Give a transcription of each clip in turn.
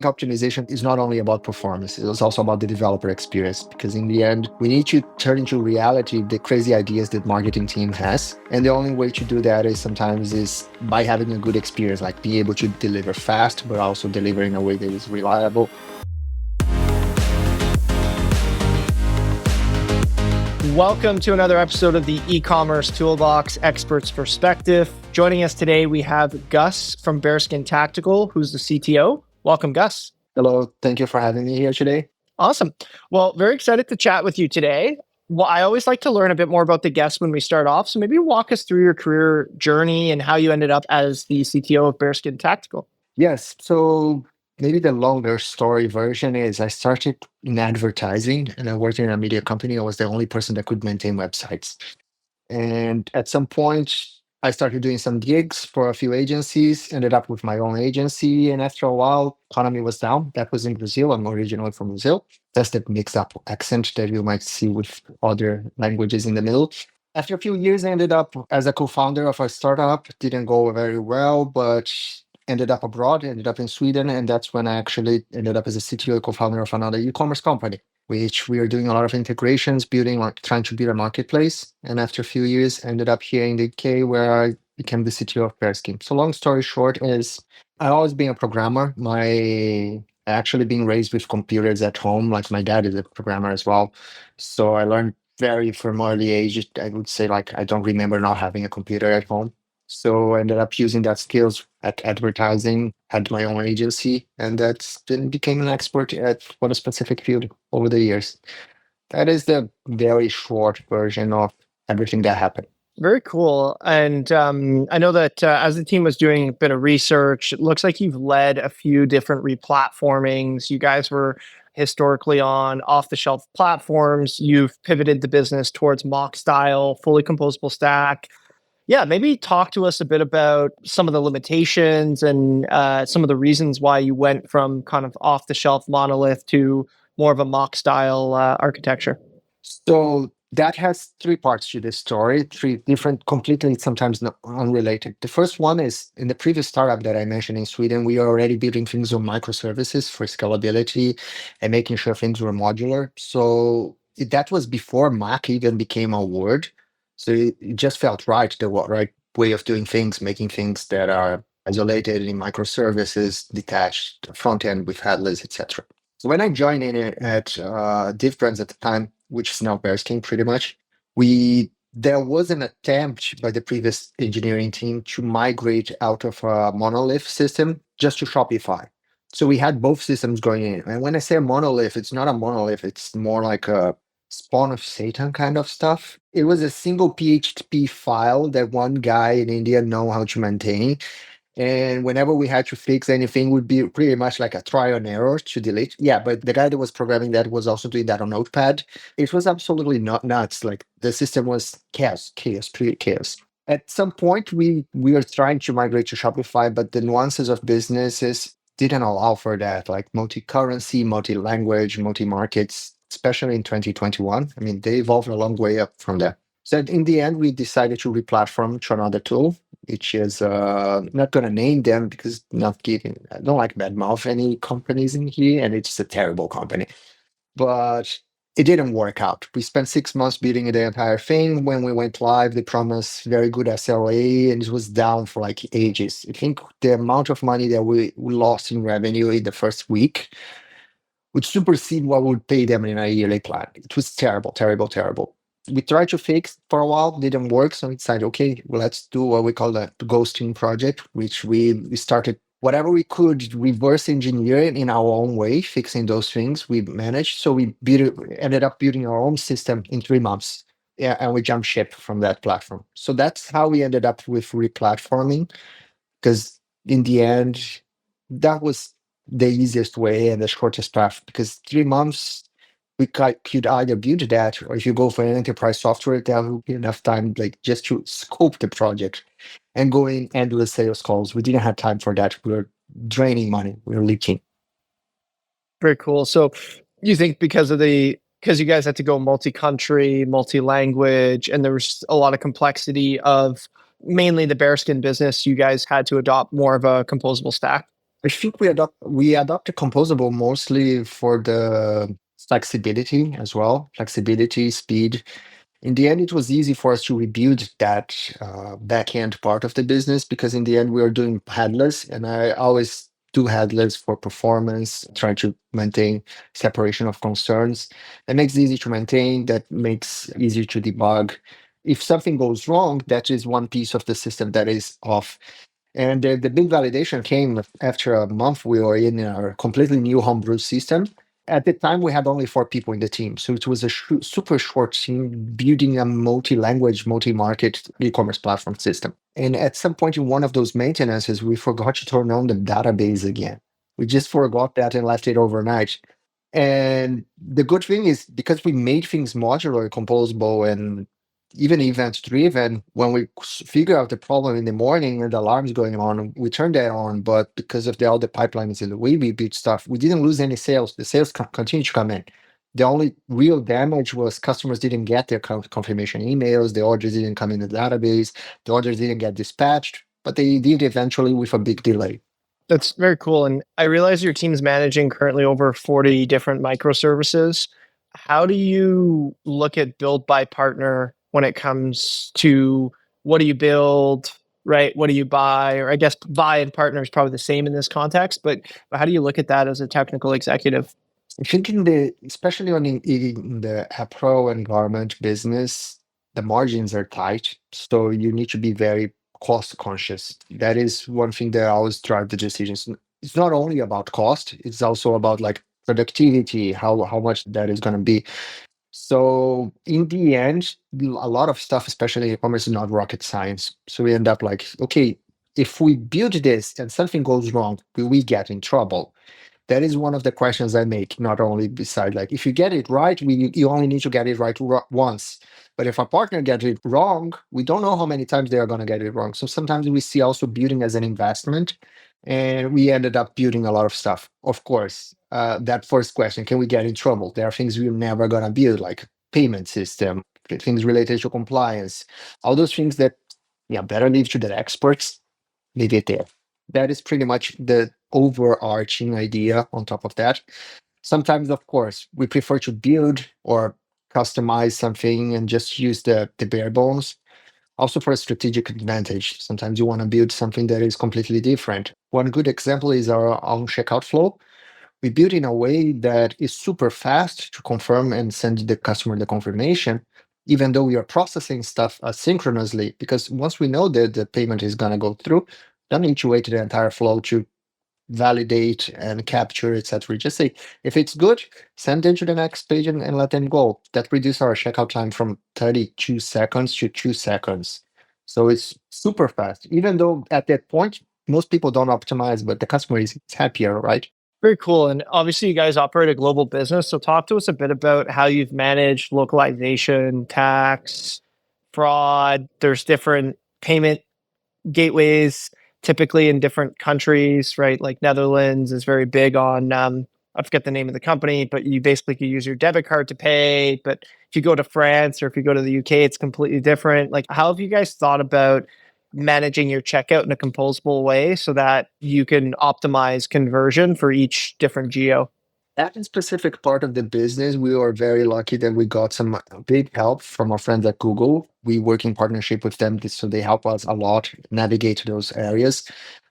Optimization is not only about performance, it's also about the developer experience, because in the end, we need to turn into reality the crazy ideas that marketing team has. And the only way to do that is sometimes is by having a good experience, like being able to deliver fast, but also deliver in a way that is reliable. Welcome to another episode of the Ecommerce Toolbox Expert's Perspective. Joining us today, we have Gus from Baerskin Tactical, who's the CTO. Welcome, Gus. Hello, thank you for having me here today. Awesome. Well, very excited to chat with you today. Well, I always like to learn a bit more about the guests when we start off. So maybe walk us through your career journey and how you ended up as the CTO of Baerskin Tactical. Yes, so maybe the longer story version is I started in advertising and I worked in a media company. I was the only person that could maintain websites. And at some point, I started doing some gigs for a few agencies, ended up with my own agency. And after a while, economy was down. That was in Brazil. I'm originally from Brazil. That's the mixed up accent that you might see with other languages in the middle. After a few years, I ended up as a co-founder of a startup. Didn't go very well, but ended up abroad, ended up in Sweden. And that's when I actually ended up as a CTO co-founder of another e-commerce company, which we are doing a lot of integrations, building, like trying to build a marketplace. And after a few years, ended up here in the UK where I became the CTO of Baerskin. So long story short is I've always been a programmer. I actually been raised with computers at home. Like my dad is a programmer as well. So I learned very from early age. I would say like I don't remember not having a computer at home. So I ended up using that skills at advertising, had my own agency, and that's then became an expert at one specific field over the years. That is the very short version of everything that happened. Very cool. And I know that as the team was doing a bit of research, it looks like you've led a few different replatformings. You guys were historically on off-the-shelf platforms. You've pivoted the business towards mock style, fully composable stack. Yeah, maybe talk to us a bit about some of the limitations and some of the reasons why you went from kind of off-the-shelf monolith to more of a mock style architecture. So that has three parts to this story, three different, completely sometimes unrelated. The first one is in the previous startup that I mentioned in Sweden, we are already building things on microservices for scalability and making sure things were modular. So that was before Mac even became a word. So it just felt right, the right way of doing things, making things that are isolated in microservices, detached, front end with headless, etc. So when I joined in at DivBrands at the time, which is now Baerskin pretty much, there was an attempt by the previous engineering team to migrate out of a monolith system just to Shopify. So we had both systems going in. And when I say a monolith, it's not a monolith, it's more like a spawn of Satan kind of stuff. It was a single PHP file that one guy in India know how to maintain. And whenever we had to fix anything, would be pretty much like a trial and error to delete. Yeah, but the guy that was programming that was also doing that on Notepad. It was absolutely not nuts. Like the system was chaos, pure chaos. At some point, we were trying to migrate to Shopify, but the nuances of businesses didn't allow for that, like multi-currency, multi-language, multi-markets, especially in 2021. I mean, they evolved a long way up from there. So in the end, we decided to replatform to another tool, which is not going to name them because not giving, I don't like badmouth any companies in here, and it's a terrible company. But it didn't work out. We spent 6 months building the entire thing. When we went live, they promised very good SLA, and it was down for like ages. I think the amount of money that we lost in revenue in the first week would supersede what we would pay them in a yearly plan. It was terrible, terrible, terrible. We tried to fix for a while, didn't work. So we decided, okay, well, let's do what we call the ghosting project, which we started whatever we could reverse engineer it in our own way, fixing those things we managed. So we ended up building our own system in 3 months. Yeah, and we jumped ship from that platform. So that's how we ended up with replatforming, because in the end, that was the easiest way and the shortest path, because 3 months we could either build that, or if you go for an enterprise software, there will be enough time like just to scope the project and go in endless sales calls. We didn't have time for that. We were draining money. We were leaking. Very cool. So you think because you guys had to go multi-country, multi-language, and there was a lot of complexity of mainly the Bearskin business, you guys had to adopt more of a composable stack? I think we adopted Composable mostly for the flexibility as well, flexibility, speed. In the end, it was easy for us to rebuild that back end part of the business because in the end we are doing headless, and I always do headless for performance, trying to maintain separation of concerns. That makes it easy to maintain. That makes easy to debug. If something goes wrong, that is one piece of the system that is off. And the big validation came after a month we were in our completely new homebrew system. At the time, we had only 4 people in the team. So it was a super short team building a multi-language, multi-market e-commerce platform system. And at some point in one of those maintenances, we forgot to turn on the database again. We just forgot that and left it overnight. And the good thing is because we made things modular, composable, and even event driven, when we figure out the problem in the morning and the alarm's going on, we turn that on. But because of all the pipelines and the way we built stuff, we didn't lose any sales. The sales continue to come in. The only real damage was customers didn't get their confirmation emails, the orders didn't come in the database, the orders didn't get dispatched, but they did eventually with a big delay. That's very cool. And I realize your team's managing currently over 40 different microservices. How do you look at build by partner when it comes to what do you build, right? What do you buy? Or I guess buy and partner is probably the same in this context, but how do you look at that as a technical executive? I think especially in the apparel and garment business, the margins are tight, so you need to be very cost conscious. That is one thing that always drive the decisions. It's not only about cost; it's also about like productivity, how much that is going to be. So in the end, a lot of stuff, especially e-commerce, is not rocket science. So we end up like, okay, if we build this and something goes wrong, will we get in trouble? That is one of the questions I make, not only beside like, if you get it right, you only need to get it right once. But if a partner gets it wrong, we don't know how many times they are going to get it wrong. So sometimes we see also building as an investment, and we ended up building a lot of stuff. Of course, that first question, can we get in trouble? There are things we're never going to build, like payment system, things related to compliance, all those things that, yeah, better leave to the experts, leave it there. That is pretty much the overarching idea on top of that. Sometimes, of course, we prefer to build or customize something and just use the bare bones. Also for a strategic advantage. Sometimes you want to build something that is completely different. One good example is our own checkout flow. We build in a way that is super fast to confirm and send the customer the confirmation, even though we are processing stuff asynchronously, because once we know that the payment is going to go through, don't need to wait the entire flow to validate and capture, etc. We just say, if it's good, send them to the next page and let them go. That reduces our checkout time from 32 seconds to 2 seconds. So it's super fast, even though at that point, most people don't optimize, but the customer is happier, right? Very cool. And obviously, you guys operate a global business. So, talk to us a bit about how you've managed localization, tax, fraud. There's different payment gateways typically in different countries, right? Like Netherlands is very big on, I forget the name of the company, but you basically can use your debit card to pay. But if you go to France or if you go to the UK, it's completely different. Like, how have you guys thought about managing your checkout in a composable way so that you can optimize conversion for each different geo? That specific part of the business, we are very lucky that we got some big help from our friends at Google. We work in partnership with them, so they help us a lot navigate those areas,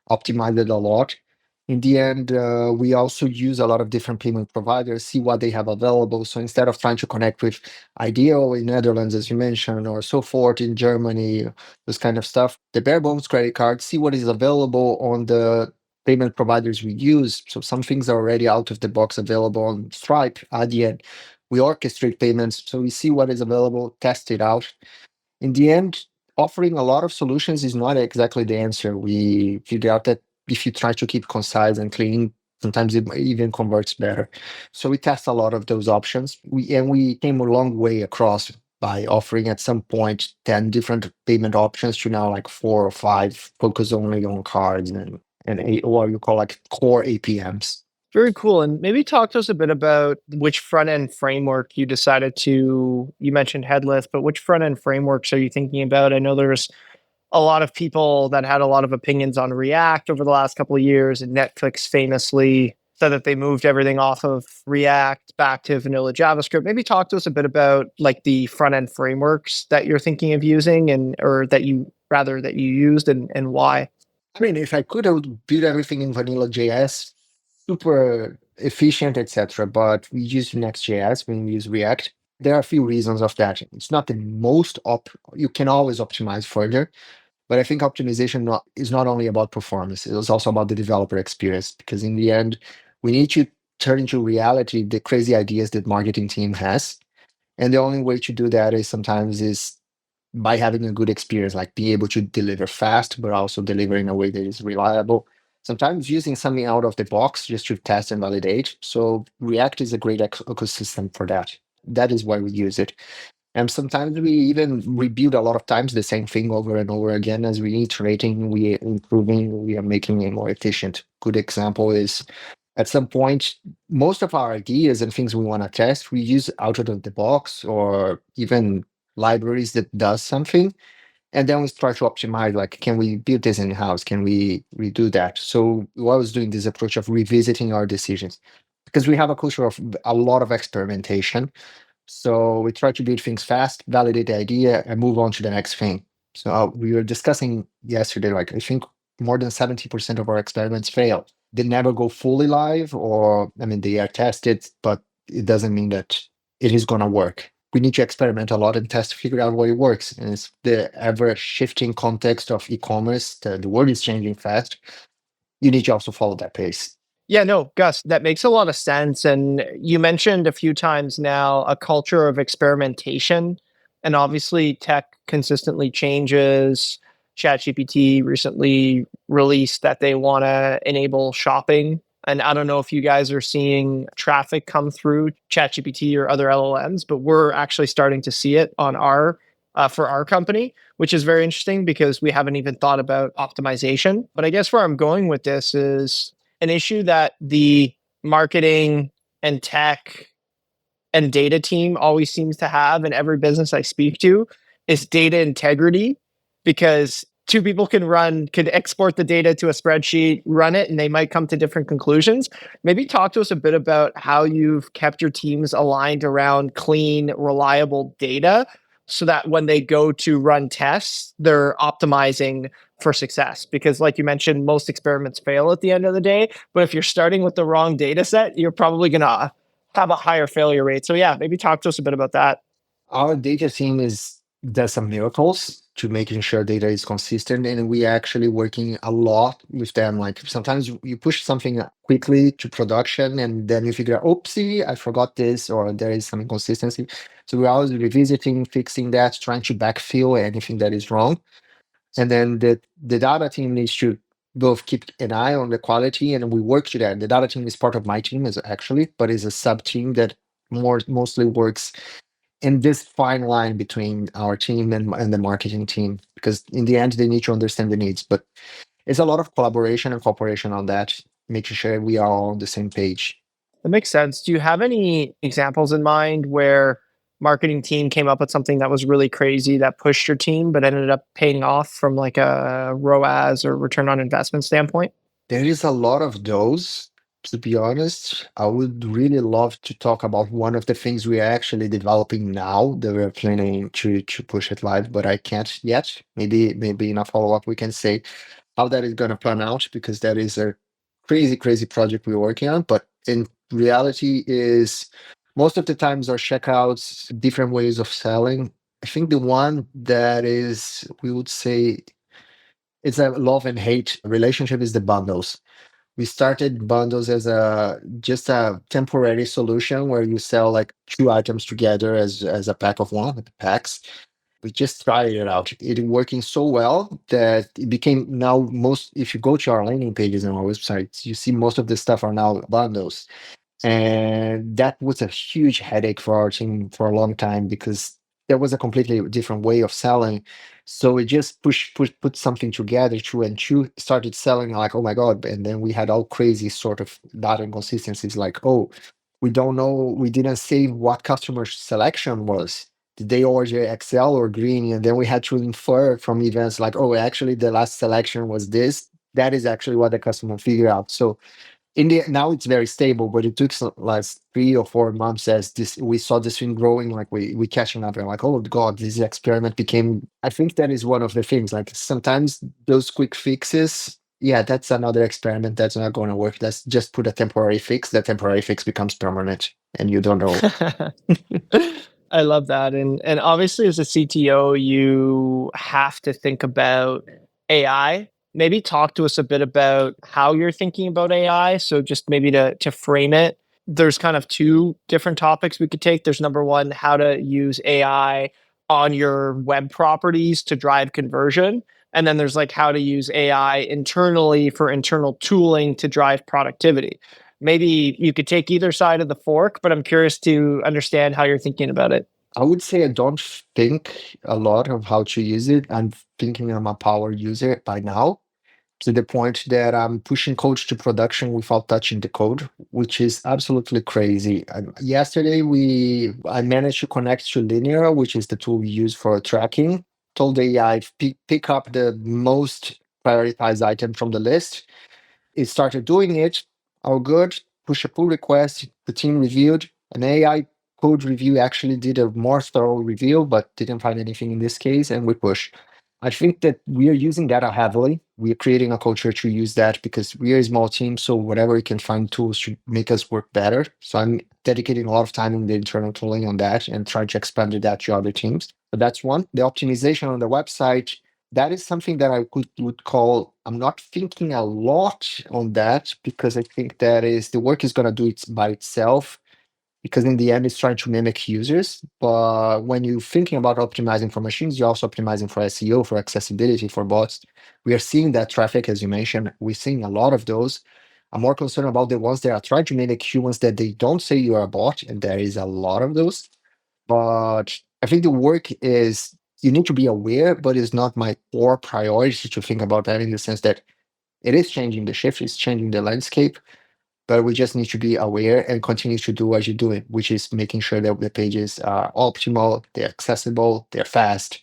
optimize it a lot. In the end, we also use a lot of different payment providers, see what they have available. So instead of trying to connect with Ideal in Netherlands, as you mentioned, or so forth in Germany, this kind of stuff, the bare bones credit card, see what is available on the payment providers we use. So some things are already out of the box available on Stripe, Adyen. We orchestrate payments, so we see what is available, test it out. In the end, offering a lot of solutions is not exactly the answer. We figured out that if you try to keep concise and clean, sometimes it even converts better. So we test a lot of those options. We came a long way across by offering at some point 10 different payment options to now like 4 or 5, focus only on cards and what you call like core APMs. Very cool. And maybe talk to us a bit about which front end framework you decided to, you mentioned headless, but which front end frameworks are you thinking about? I know there's a lot of people that had a lot of opinions on React over the last couple of years, and Netflix famously said that they moved everything off of React back to vanilla JavaScript. Maybe talk to us a bit about like the front end frameworks that you're thinking of using, and or that you used, and why. I mean, if I could, I would build everything in vanilla JS, super efficient, etc. But we use Next.js when we use React. There are a few reasons of that. It's not the most you can always optimize further, but I think optimization is not only about performance, it's also about the developer experience, because in the end, we need to turn into reality the crazy ideas that marketing team has. And the only way to do that is sometimes is by having a good experience, like being able to deliver fast, but also deliver in a way that is reliable. Sometimes using something out of the box just to test and validate. So React is a great ecosystem for that. That is why we use it. And sometimes we even rebuild a lot of times the same thing over and over again. As we iterating, we are improving, we are making it more efficient. Good example is at some point, most of our ideas and things we want to test, we use out of the box or even libraries that does something. And then we start to optimize, like, can we build this in-house? Can we redo that? So we always doing this approach of revisiting our decisions because we have a culture of a lot of experimentation. So we try to build things fast, validate the idea, and move on to the next thing. So we were discussing yesterday, like I think more than 70% of our experiments fail. They never go fully live, or I mean, they are tested, but it doesn't mean that it is going to work. We need to experiment a lot and test to figure out what it works. And it's the ever shifting context of e-commerce. The world is changing fast. You need to also follow that pace. Yeah, no, Gus, that makes a lot of sense. And you mentioned a few times now a culture of experimentation. And obviously, tech consistently changes. ChatGPT recently released that they want to enable shopping. And I don't know if you guys are seeing traffic come through ChatGPT or other LLMs, but we're actually starting to see it on our for our company, which is very interesting because we haven't even thought about optimization. But I guess where I'm going with this is an issue that the marketing and tech and data team always seems to have in every business I speak to is data integrity, because two people could export the data to a spreadsheet, run it, and they might come to different conclusions. Maybe talk to us a bit about how you've kept your teams aligned around clean, reliable data so that when they go to run tests, they're optimizing for success. Because like you mentioned, most experiments fail at the end of the day. But if you're starting with the wrong data set, you're probably going to have a higher failure rate. So yeah, maybe talk to us a bit about that. Our data team does some miracles to making sure data is consistent, and we actually working a lot with them. Like sometimes you push something quickly to production and then you figure out, oopsie, I forgot this, or there is some inconsistency. So we're always revisiting, fixing that, trying to backfill anything that is wrong. And then the data team needs to both keep an eye on the quality, and we work to that. The data team is part of my team, is actually, but is a sub team that mostly works in this fine line between our team and the marketing team, because in the end they need to understand the needs. But it's a lot of collaboration and cooperation on that, making sure we are all on the same page. That makes sense. Do you have any examples in mind where marketing team came up with something that was really crazy that pushed your team, but ended up paying off from like a ROAS or return on investment standpoint? There is a lot of those. To be honest, I would really love to talk about one of the things we are actually developing now that we're planning to push it live, but I can't yet. Maybe in a follow-up we can say how that is going to plan out, because that is a crazy project we're working on. But in reality is most of the times our checkouts, different ways of selling. I think the one that is, we would say, it's a love and hate relationship is the bundles. We started bundles as a just a temporary solution where you sell like two items together as a pack of one, like packs. We just tried it out. It working so well that it became now most. If you go to our landing pages on our website, you see most of the stuff are now bundles. And that was a huge headache for our team for a long time, because there was a completely different way of selling. So we just put something together, two and two, started selling like, oh my God. And then we had all crazy sort of data inconsistencies like, oh, we don't know, we didn't say what customer selection was. did they order Excel or green? And then we had to infer from events like, oh, actually the last selection was this. That is actually what the customer figured out. So in the now it's very stable, but it took last 3 or 4 months as this we saw this thing growing, like we catching up and like, oh god, this experiment became. I think that is one of the things. Like sometimes those quick fixes, yeah, that's another experiment that's not going to work. Let's just put a temporary fix. That temporary fix becomes permanent, and you don't know. I love that. And obviously as a CTO, you have to think about AI. Maybe talk to us a bit about how you're thinking about AI. So just maybe to frame it, there's kind of two different topics we could take. There's number one, how to use AI on your web properties to drive conversion. And then there's like how to use AI internally for internal tooling to drive productivity. Maybe you could take either side of the fork, but I'm curious to understand how you're thinking about it. I would say I don't think a lot of how to use it. I'm thinking I'm a power user by now, to the point that I'm pushing code to production without touching the code, which is absolutely crazy. Yesterday, I managed to connect to Linear, which is the tool we use for tracking. Told the AI pick up the most prioritized item from the list. It started doing it, all good. Push a pull request. The team reviewed. An AI code review actually did a more thorough review, but didn't find anything in this case, and we push. I think that we are using data heavily. We are creating a culture to use that because we are a small team. So whatever we can find tools to make us work better. So I'm dedicating a lot of time in the internal tooling on that and trying to expand that to other teams. So that's one. The optimization on the website, that is something that I would call, I'm not thinking a lot on that because I think that is the work is going to do it by itself, because in the end it's trying to mimic users. But when you're thinking about optimizing for machines, you're also optimizing for SEO, for accessibility, for bots. We are seeing that traffic, as you mentioned. We're seeing a lot of those. I'm more concerned about the ones that are trying to mimic humans that they don't say you are a bot, and there is a lot of those. But I think the work is, you need to be aware, but it's not my core priority to think about that, in the sense that it is changing, the shift is changing the landscape, but we just need to be aware and continue to do what you're doing, which is making sure that the pages are optimal, they're accessible, they're fast.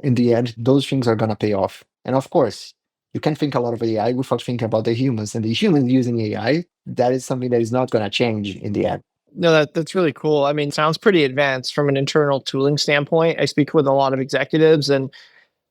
In the end, those things are going to pay off. And of course, you can think a lot of AI without thinking about the humans, and the humans using AI, that is something that is not going to change in the end. No, that's really cool. I mean, sounds pretty advanced from an internal tooling standpoint. I speak with a lot of executives and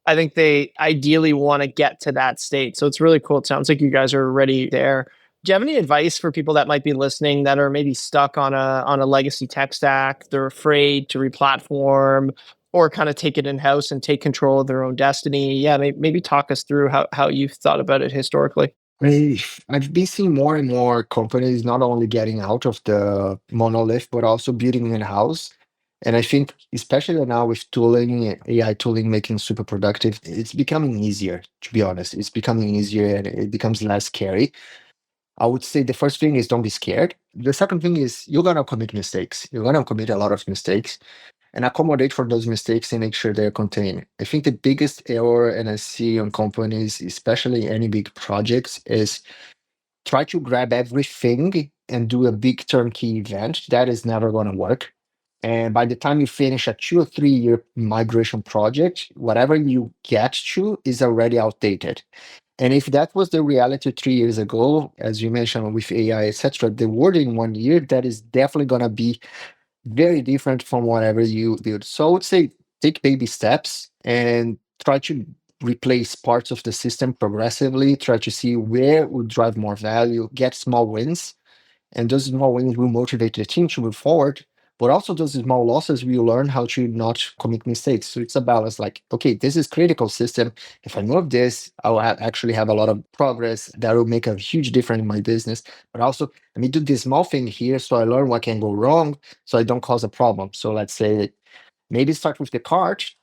I think they ideally want to get to that state. So it's really cool. It sounds like you guys are already there. Do you have any advice for people that might be listening that are maybe stuck on a legacy tech stack? They're afraid to replatform or kind of take it in house and take control of their own destiny. Yeah, maybe talk us through how you've thought about it historically. I've been seeing more and more companies not only getting out of the monolith, but also building in-house. And I think, especially now with tooling, AI tooling making super productive, it's becoming easier, to be honest. It's becoming easier and it becomes less scary. I would say the first thing is don't be scared. The second thing is you're going to commit mistakes. You're going to commit a lot of mistakes, and accommodate for those mistakes and make sure they're contained. I think the biggest error, and I see on companies, especially any big projects, is try to grab everything and do a big turnkey event. That is never going to work. And by the time you finish a 2 or 3 year migration project, whatever you get to is already outdated. And if that was the reality 3 years ago, as you mentioned with AI, etc., the world in 1 year, that is definitely going to be very different from whatever you build. So I would say take baby steps and try to replace parts of the system progressively, try to see where would drive more value, get small wins, and those small wins will motivate the team to move forward. But also those small losses, we learn how to not commit mistakes. So it's a balance. Like, okay, this is critical system. If I move this, I'll actually have a lot of progress that will make a huge difference in my business. But also, let me do this small thing here so I learn what can go wrong, so I don't cause a problem. So let's say maybe start with the cart,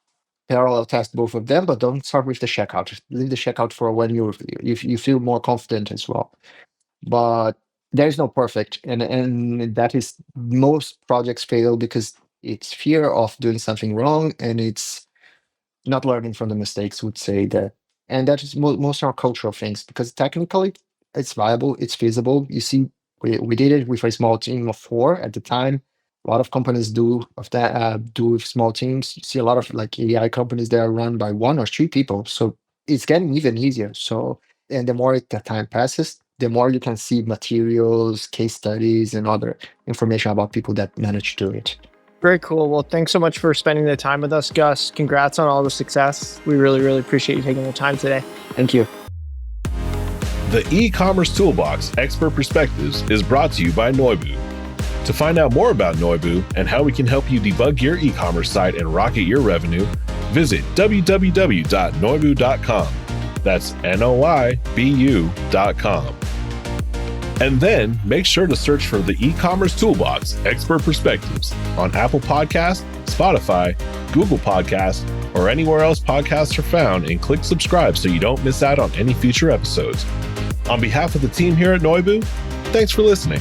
parallel test both of them, but don't start with the checkout. Leave the checkout for when you feel more confident as well. But there's no perfect, and that is, most projects fail because it's fear of doing something wrong, and it's not learning from the mistakes, would say that. And that is most are cultural things, because technically it's viable, it's feasible. You see, we did it with a small team of 4 at the time. A lot of companies do of that, do with small teams. You see a lot of like AI companies that are run by 1 or 3 people. So it's getting even easier. So, and the more the time passes, the more you can see materials, case studies, and other information about people that manage to do it. Very cool. Well, thanks so much for spending the time with us, Gus. Congrats on all the success. We really, really appreciate you taking the time today. Thank you. The e-commerce toolbox expert perspectives is brought to you by Noibu. To find out more about Noibu and how we can help you debug your e-commerce site and rocket your revenue, visit www.noibu.com. That's noibu.com. And then make sure to search for the e-commerce toolbox expert perspectives on Apple Podcasts, Spotify, Google Podcasts, or anywhere else podcasts are found, and click subscribe so you don't miss out on any future episodes. On behalf of the team here at Noibu, thanks for listening.